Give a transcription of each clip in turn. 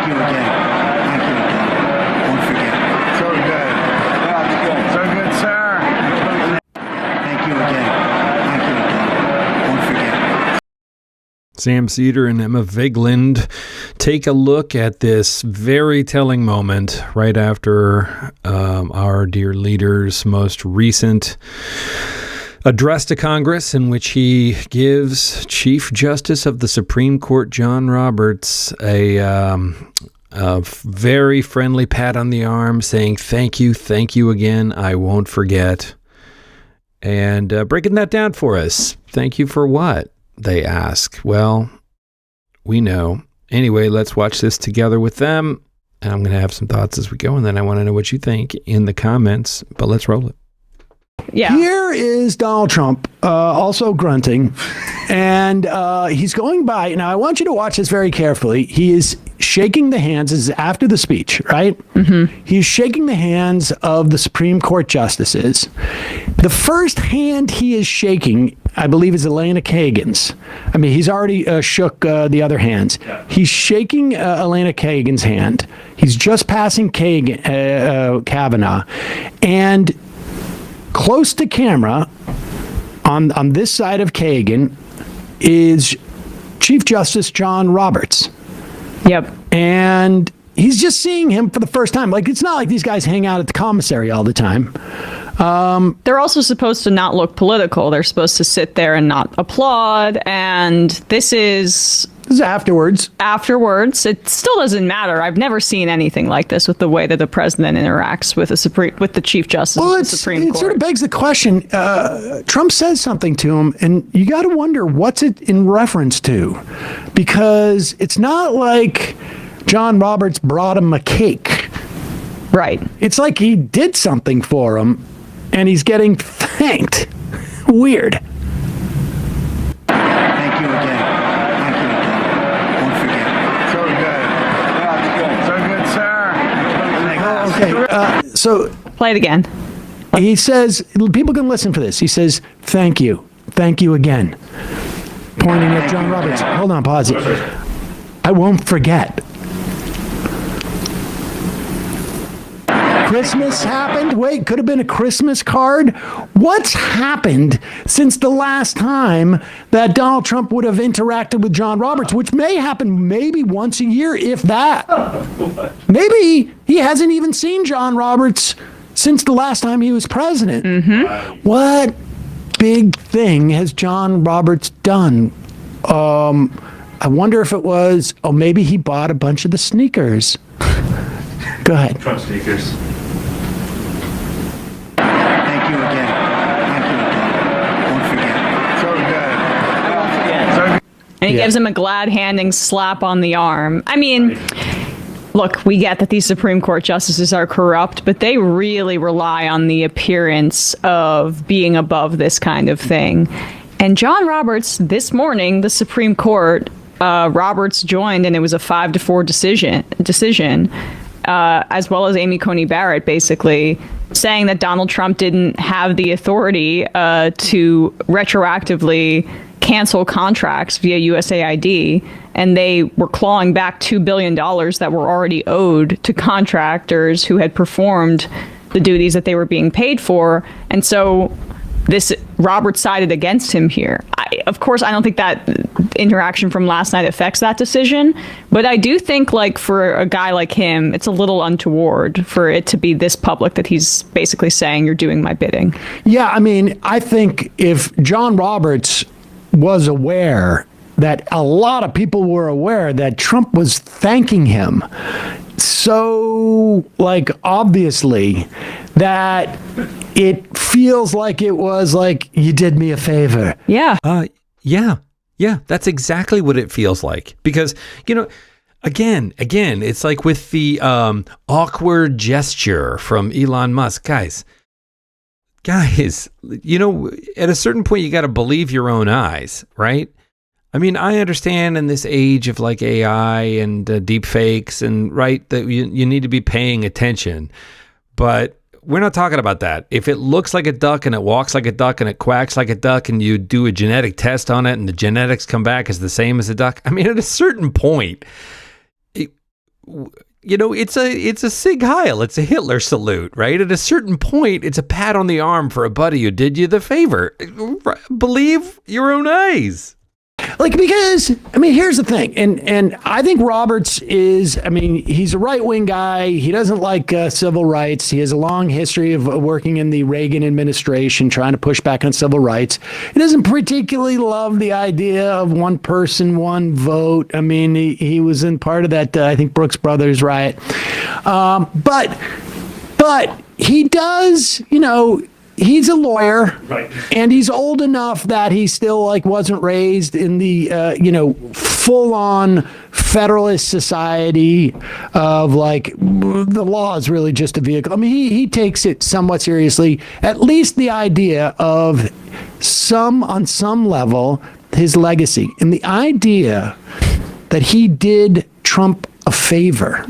Thank you again. Thank you again. Won't forget. So good. Yeah, so good, sir. Thank you again. Thank you again. Won't forget. Seder and Emma Vigeland take a look at this very telling moment right after our dear leader's most recent address to Congress, in which he gives Chief Justice of the Supreme Court John Roberts a very friendly pat on the arm, saying, thank you again, I won't forget. And breaking that down for us, thank you for what? They ask. Well, we know. Anyway, let's watch this together with them. And I'm going to have some thoughts as we go, and then I want to know what you think in the comments, but let's roll it. Yeah. Here is Donald Trump, also grunting, and he's going by. Now, I want you to watch this very carefully. He is shaking the hands. This is after the speech, right? Mm-hmm. He's shaking the hands of the Supreme Court justices. The first hand he is shaking, I believe, is Elena Kagan's. I mean, he's already shook the other hands. Yeah. He's shaking Elena Kagan's hand. He's just passing Kavanaugh. And close to camera, on this side of Kagan, is Chief Justice John Roberts. Yep. And he's just seeing him for the first time. Like, it's not like these guys hang out at the commissary all the time. They're also supposed to not look political. They're supposed to sit there and not applaud. And this is afterwards. Afterwards, it still doesn't matter. I've never seen anything like this with the way that the president interacts with the Chief Justice of the Supreme Court. It sort of begs the question. Trump says something to him, and you got to wonder, what's it in reference to? Because it's not like John Roberts brought him a cake. Right. It's like he did something for him, and he's getting thanked. Weird. Thank you again. Thank you again. Won't forget. So good. So good, sir. Okay. So play it again. He says, people can listen for this. He says, thank you. Thank you again. Pointing at John Roberts. Hold on, pause it. I won't forget. Christmas happened. Wait, could have been a Christmas card. What's happened since the last time that Donald Trump would have interacted with John Roberts, which may happen maybe once a year, if that. Maybe he hasn't even seen John Roberts since the last time he was president. Mm-hmm. What big thing has John Roberts done? I wonder if it was, maybe he bought a bunch of the sneakers. Go ahead. Trump sneakers. Thank you again. Thank you again. Won't forget. So good. I won't forget. So good. And he gives him a glad handing slap on the arm. I mean, look, we get that these Supreme Court justices are corrupt, but they really rely on the appearance of being above this kind of thing. And John Roberts, this morning, the Supreme Court, Roberts joined, and it was a 5-4 decision, as well as Amy Coney Barrett, basically saying that Donald Trump didn't have the authority to retroactively cancel contracts via USAID, and they were clawing back $2 billion that were already owed to contractors who had performed the duties that they were being paid for. And so this Roberts sided against him here. Of course, I don't think that interaction from last night affects that decision, but I do think, like, for a guy like him, it's a little untoward for it to be this public that he's basically saying, you're doing my bidding. Yeah, I mean, I think if John Roberts was aware, that a lot of people were aware that Trump was thanking him so, like, obviously, that it feels like it was like, you did me a favor. Yeah. Yeah, that's exactly what it feels like. Because, again, it's like with the awkward gesture from Elon Musk. Guys, at a certain point, you got to believe your own eyes, right? I mean, I understand in this age of like AI and deep fakes and right that you need to be paying attention, but we're not talking about that. If it looks like a duck and it walks like a duck and it quacks like a duck and you do a genetic test on it and the genetics come back as the same as a duck, I mean, at a certain point, it's a Sieg Heil. It's a Hitler salute, right? At a certain point, it's a pat on the arm for a buddy who did you the favor. Believe your own eyes. Like, because, I mean, here's the thing. And I think Roberts is, I mean, he's a right-wing guy. He doesn't like civil rights. He has a long history of working in the Reagan administration, trying to push back on civil rights. He doesn't particularly love the idea of one person, one vote. I mean, he was in part of that, I think, Brooks Brothers riot. But he does, he's a lawyer, right, and he's old enough that he still wasn't raised in the full-on Federalist society of the law is really just a vehicle. I mean, he takes it somewhat seriously. At least the idea of on some level his legacy and the idea that he did Trump a favor.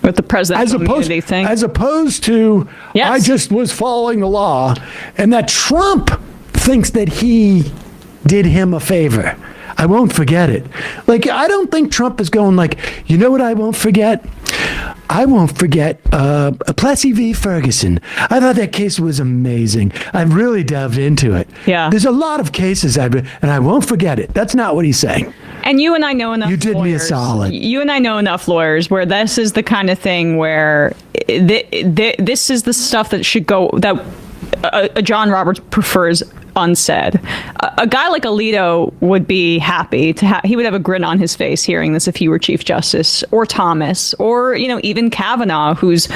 With the presidential immunity thing. As opposed to, yes, I just was following the law, and that Trump thinks that he did him a favor. I won't forget it. I don't think Trump is going you know what I won't forget? I won't forget Plessy v. Ferguson. I thought that case was amazing. I really delved into it. Yeah. There's a lot of cases and I won't forget it. That's not what he's saying. And you and I know enough. You did lawyers, me a solid. You and I know enough lawyers where this is the kind of thing where this is the stuff that should go, that John Roberts prefers unsaid. A guy like Alito would be happy to he would have a grin on his face hearing this if he were Chief Justice, or Thomas, or even Kavanaugh, whose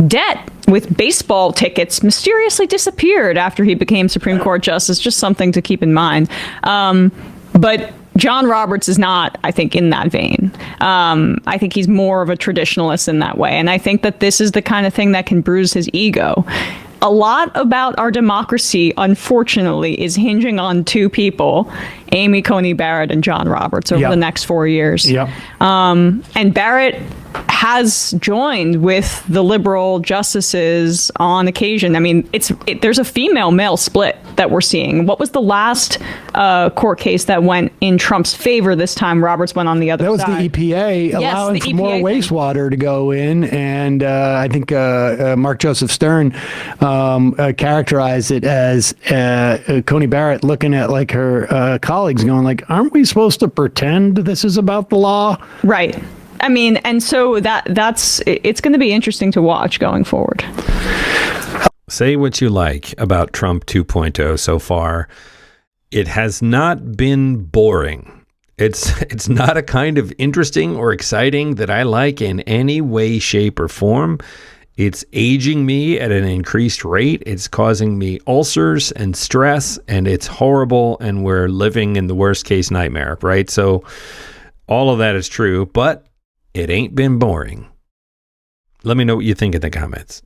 debt with baseball tickets mysteriously disappeared after he became Supreme Court Justice. Just something to keep in mind. But John Roberts is not, I think, in that vein. I think he's more of a traditionalist in that way. And I think that this is the kind of thing that can bruise his ego. A lot about our democracy, unfortunately, is hinging on two people, Amy Coney Barrett and John Roberts, over the next 4 years. Yep. And Barrett has joined with the liberal justices on occasion. I mean, there's a female-male split that we're seeing. What was the last court case that went in Trump's favor this time? Roberts went on the other side. That was the EPA allowing for more wastewater to go in, and I think Mark Joseph Stern characterized it as Coney Barrett looking at her colleagues going aren't we supposed to pretend this is about the law? Right. I mean, and so it's going to be interesting to watch going forward. Say what you like about Trump 2.0 so far. It has not been boring. It's not a kind of interesting or exciting that I like in any way, shape, or form. It's aging me at an increased rate. It's causing me ulcers and stress, and it's horrible, and we're living in the worst case nightmare, right? So all of that is true, but it ain't been boring. Let me know what you think in the comments.